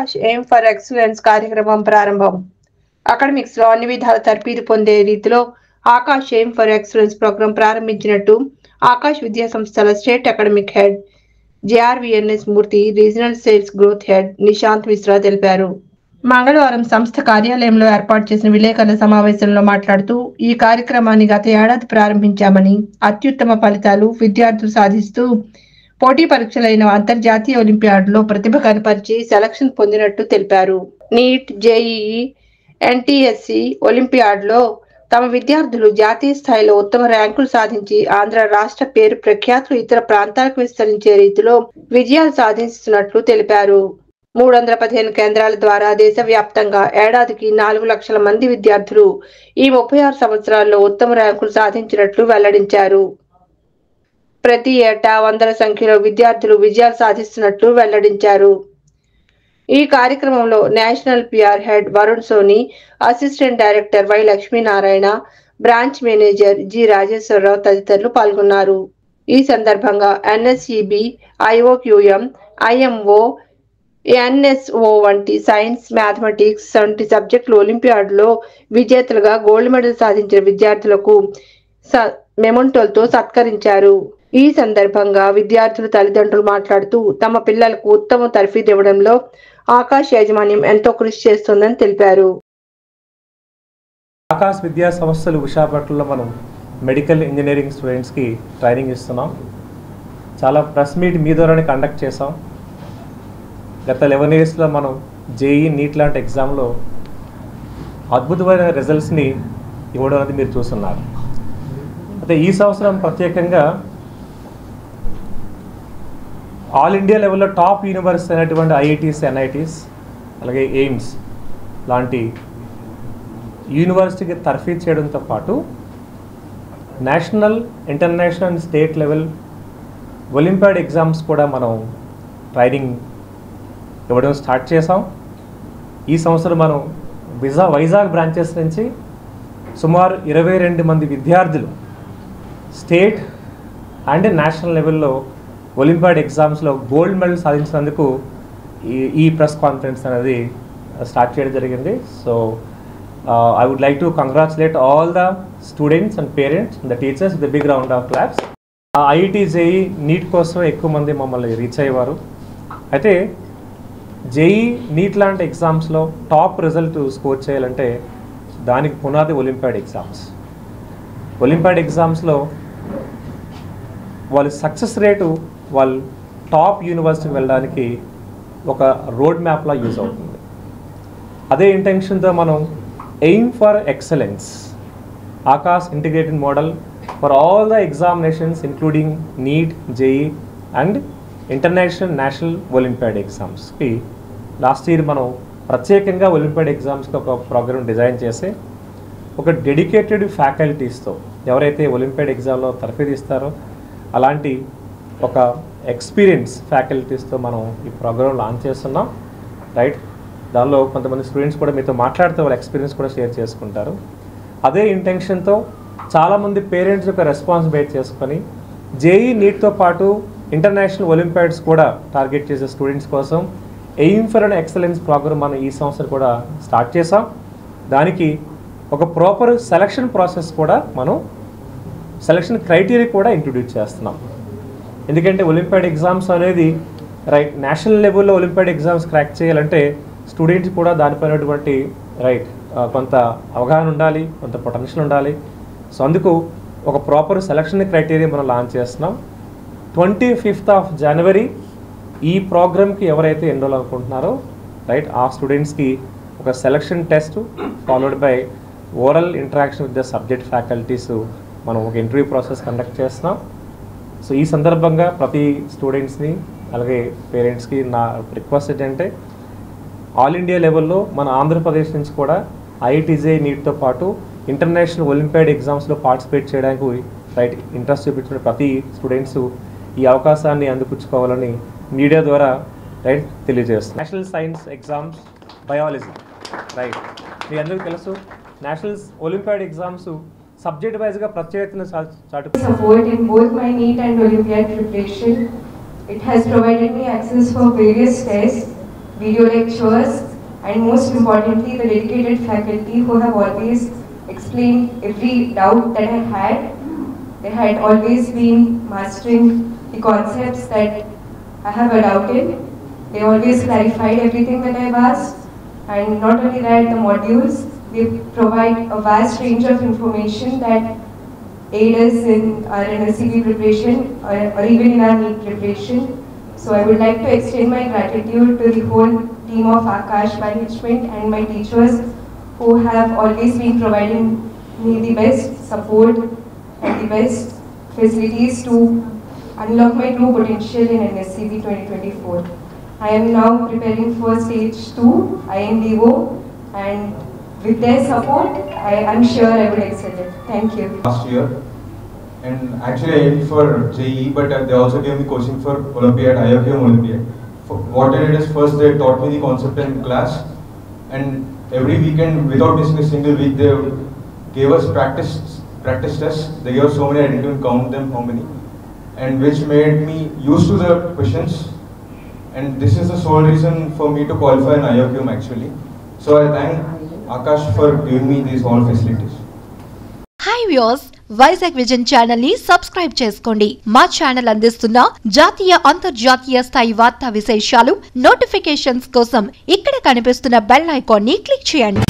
Akash aim for excellence కార్యక్రమం ప్రారంభం. Academics లో అన్ని విధాల తర్ఫీదు పొందే రీతిలో Aakash aim for excellence program ప్రారంభించినట్టు ఆకాష్ విద్యా సంస్థల state academic head JRVNS Murthy, regional sales growth head Nishant Mishra తెలిపారు. మంగళవారం సంస్థ కార్యాలయంలో ఏర్పాటు చేసిన విలేకరుల సమావేశంలో మాట్లాడుతూ ఈ కార్యక్రమాన్ని గత ఏడాది ప్రారంభించామని, అత్యుత్తమ ఫలితాలు విద్యార్థులు సాధిస్తూ పోటీ పరీక్షలైన అంతర్జాతీయ ఒలింపియాడ్లో ప్రతిభ కనపరిచి సెలక్షన్ పొందినట్టు తెలిపారు. నీట్, జేఈఈ, ఎన్టీఎస్సీ ఒలింపియాడ్లో తమ విద్యార్థులు జాతీయ స్థాయిలో ఉత్తమ ర్యాంకులు సాధించి ఆంధ్ర రాష్ట్ర పేరు ప్రఖ్యాతులు ఇతర ప్రాంతాలకు విస్తరించే రీతిలో విజయాలు సాధిస్తున్నట్లు తెలిపారు. 315 కేంద్రాల ద్వారా దేశవ్యాప్తంగా ఏడాదికి 4 లక్షల మంది విద్యార్థులు ఈ 36 సంవత్సరాల్లో ఉత్తమ ర్యాంకులు సాధించినట్లు వెల్లడించారు. ప్రతి ఏటా వందల సంఖ్యలో విద్యార్థులు విజయాలు సాధిస్తున్నట్లు వెల్లడించారు. ఈ కార్యక్రమంలో national PR head Varun Soni, assistant director Y Lakshminarayana, branch manager G Rajeshwararao తదితరులు పాల్గొన్నారు. ఈ సందర్భంగా ఎన్ఎస్ఈబి, ఐఓక్యూఎం, ఐఎంఓ, ఎన్ఎస్ఓ వంటి సైన్స్, మ్యాథమెటిక్స్ వంటి సబ్జెక్టులు ఒలింపియాడ్లో విజేతలుగా గోల్డ్ మెడల్ సాధించిన విద్యార్థులకు మెమోంటోలతో సత్కరించారు. ఈ సందర్భంగా విద్యార్థుల తల్లిదండ్రులు మాట్లాడుతూ తమ పిల్లలకు ఉత్తమ తర్ఫీదు ఇవ్వడంలో ఆకాష్ యాజమాన్యం ఎంతో కృషి చేస్తోందని తెలిపారు. ఆకాష్ విద్యా సంస్థలు విశాఖపట్నంలో మనం మెడికల్ ఇంజనీరింగ్ స్టూడెంట్స్కి ట్రైనింగ్ ఇస్తున్నాం. చాలా ప్రెస్ మీట్ మీ ద్వారానే కండక్ట్ చేసాం. గత 11 ఇయర్స్లో మనం జేఈ, నీట్ లాంటి ఎగ్జామ్లో అద్భుతమైన రిజల్ట్స్ని ఇవ్వడం అనేది మీరు చూస్తున్నారు. అయితే ఈ సంవత్సరం ప్రత్యేకంగా ఆల్ ఇండియా లెవెల్లో టాప్ యూనివర్సిటీ అయినటువంటి ఐఐటీస్, ఎన్ఐటీస్, అలాగే ఎయిమ్స్ లాంటి యూనివర్సిటీకి తర్ఫీదు చేయడంతో పాటు national, international, state level olympiad exams కూడా మనం ట్రైనింగ్ ఇవ్వడం స్టార్ట్ చేసాం. ఈ సంవత్సరం మనం వైజాగ్ బ్రాంచెస్ నుంచి సుమారు 22 మంది విద్యార్థులు స్టేట్ అండ్ నేషనల్ లెవెల్లో ఒలింపియాడ్ ఎగ్జామ్స్లో గోల్డ్ మెడల్ సాధించినందుకు ఈ ప్రెస్ కాన్ఫరెన్స్ అనేది స్టార్ట్ చేయడం జరిగింది. So I would like to congratulate all the students and parents and the teachers with big round of claps. IIT, JEE, NEET కోసం ఎక్కువ మంది మమ్మల్ని రీచ్ అయ్యేవారు. అయితే జేఈ, నీట్ లాంటి ఎగ్జామ్స్లో టాప్ రిజల్ట్ స్కోర్ చేయాలంటే దానికి పునాది ఒలింపియాడ్ ఎగ్జామ్స్. ఒలింపియాడ్ ఎగ్జామ్స్లో వాళ్ళ సక్సెస్ రేటు వాళ్ళు టాప్ యూనివర్సిటీకి వెళ్ళడానికి ఒక రోడ్ మ్యాప్లా యూజ్ అవుతుంది. అదే ఇంటెన్షన్తో మనం aim for excellence Aakash integrated model for all the examinations including NEET, JEE and international, national olympiad ఎగ్జామ్స్కి లాస్ట్ ఇయర్ మనం ప్రత్యేకంగా ఒలింపియాడ్ ఎగ్జామ్స్కి ఒక ప్రోగ్రామ్ డిజైన్ చేసి ఒక డెడికేటెడ్ ఫ్యాకల్టీస్తో ఎవరైతే ఒలింపియాడ్ ఎగ్జామ్లో తర్ఫీదు ఇస్తారో అలాంటి ఒక ఎక్స్పీరియన్స్ ఫ్యాకల్టీస్తో మనం ఈ ప్రోగ్రామ్ లాంచ్ చేస్తున్నాం. రైట్, దానిలో కొంతమంది స్టూడెంట్స్ కూడా మీతో మాట్లాడితే వాళ్ళ ఎక్స్పీరియన్స్ కూడా షేర్ చేసుకుంటారు. అదే ఇంటెన్షన్తో చాలామంది పేరెంట్స్ యొక్క రెస్పాన్సిబిలిటీ చేసుకొని జేఈ, నీట్తో పాటు ఇంటర్నేషనల్ ఒలింపియాడ్స్ కూడా టార్గెట్ చేసే స్టూడెంట్స్ కోసం aim for and excellence programme మనం ఈ సంవత్సరం కూడా స్టార్ట్ చేసాం. దానికి ఒక ప్రాపర్ సెలక్షన్ ప్రాసెస్ కూడా మనం సెలక్షన్ క్రైటీరియా కూడా ఇంట్రొడ్యూస్ చేస్తున్నాం. ఎందుకంటే ఒలింపియాడ్ ఎగ్జామ్స్ అనేది రైట్ నేషనల్ లెవెల్లో ఒలింపియాడ్ ఎగ్జామ్స్ క్రాక్ చేయాలంటే స్టూడెంట్స్ కూడా దానిపైనటువంటి రైట్ కొంత అవగాహన ఉండాలి, కొంత పొటెన్షియల్ ఉండాలి. సో అందుకు ఒక ప్రాపర్ సెలక్షన్ క్రైటీరియా మనం లాంచ్ చేస్తున్నాం. 25th జనవరి ఈ ప్రోగ్రామ్కి ఎవరైతే ఎన్రోల్ అనుకుంటున్నారో రైట్ ఆ స్టూడెంట్స్కి ఒక selection test followed by oral interaction with the subject faculties మనం ఒక ఇంటర్వ్యూ ప్రాసెస్ కండక్ట్ చేస్తున్నాం. సో ఈ సందర్భంగా ప్రతి స్టూడెంట్స్ని అలాగే పేరెంట్స్కి నా రిక్వెస్ట్ ఏంటంటే ఆల్ ఇండియా లెవెల్లో మన ఆంధ్రప్రదేశ్ నుంచి కూడా ఐఐటీజే, నీట్తో పాటు ఇంటర్నేషనల్ ఒలింపియాడ్ ఎగ్జామ్స్లో పార్టిసిపేట్ చేయడానికి రైట్ ఇంట్రెస్ట్ చూపించిన ప్రతి స్టూడెంట్స్ ఈ అవకాశాన్ని అందిపుచ్చుకోవాలని మీడియా ద్వారా రైట్ తెలియజేస్తుంది. National science exams, biology right మీ అందరికీ తెలుసు. నేషనల్ ఒలింపియాడ్ ఎగ్జామ్స్ సబ్జెక్ట్ వైజ్గా ప్రత్యేకతను support in both my NEET and Olympiad preparation. It has provided me access for various tests video lectures, and most importantly, the dedicated faculty who have always explained every doubt that I had. They had always been mastering the concepts that I have a doubt in. They always clarified everything that I've asked. And not only that, the modules, they provide a vast range of information that aid us in our NSCB preparation or even in our NEET preparation. So I would like to extend my gratitude to the whole team of Akash Management and my teachers who have always been providing me the best support and the best facilities to unlock my true potential in NSCB 2024. I am now preparing for stage 2, INDO, and with their support, I'm sure I would excel it. Thank you. Last year, and actually I aimed for JEE, but they also gave me coaching for Olympiad, IIM Olympiad. What they did is first they taught me the concept in class, and every weekend without missing a single week they gave us practice tests. They gave us so many, I didn't even count them how many, and which made me used to the questions. And this is the sole reason for me to qualify in IIM actually. So I thank Akash for giving me these all facilities. Hi viewers, Vizag vision channel ని subscribe చేసుకోండి. మా channel అందిస్తున్న జాతీయ అంతర్జాతీయ స్థాయి వార్తా విశేషాలు notifications కోసం ఇక్కడ కనిపిస్తున్న బెల్ ఐకాన్ ని క్లిక్ చేయండి.